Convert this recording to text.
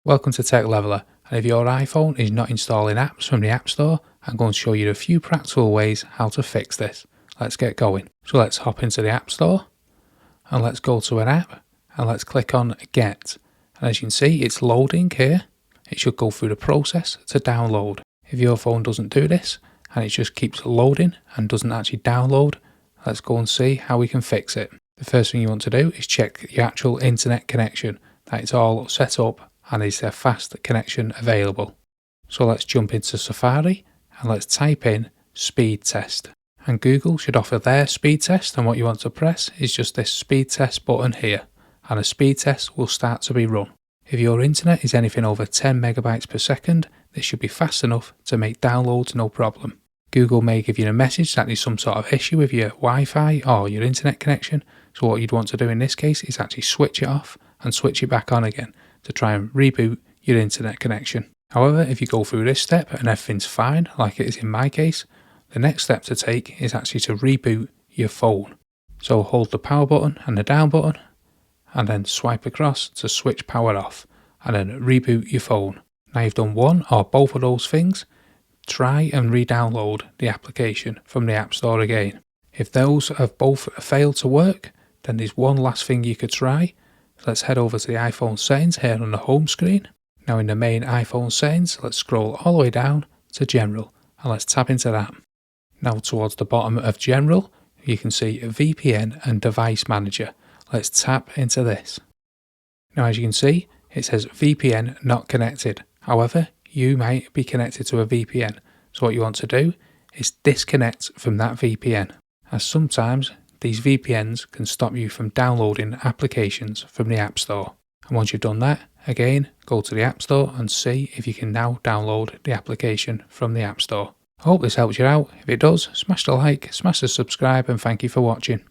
Welcome to Tech Leveler, and if your iPhone is not installing apps from the App Store, I'm going to show you a few practical ways how to fix this. Let's get going. So let's hop into the App Store, and let's go to an app, and let's click on Get. And as you can see, it's loading here. It should go through the process to download. If your phone doesn't do this, and it just keeps loading and doesn't actually download, let's go and see how we can fix it. The first thing you want to do is check the actual internet connection, that it's all set up and is a fast connection available. So let's jump into Safari and let's type in speed test. And Google should offer their speed test, and what you want to press is just this speed test button here, and a speed test will start to be run. If your internet is anything over 10 megabytes per second, this should be fast enough to make downloads no problem. Google may give you a message that there's some sort of issue with your Wi-Fi or your internet connection, so what you'd want to do in this case is actually switch it off and switch it back on again to try and reboot your internet connection. However, if you go through this step and everything's fine, like it is in my case, the next step to take is actually to reboot your phone. So hold the power button and the down button, and then swipe across to switch power off, and then reboot your phone. Now you've done one or both of those things, try and re-download the application from the App Store again. If those have both failed to work, then there's one last thing you could try. Let's head over to the iPhone settings here on the home screen. Now in the main iPhone settings, let's scroll all the way down to General, and let's tap into that. Now towards the bottom of General, you can see VPN and Device Manager. Let's tap into this. Now as you can see, it says VPN not connected. However, you might be connected to a VPN. So what you want to do is disconnect from that VPN, as sometimes these VPNs can stop you from downloading applications from the App Store. And once you've done that, again, go to the App Store and see if you can now download the application from the App Store. I hope this helps you out. If it does, smash the like, smash the subscribe, and thank you for watching.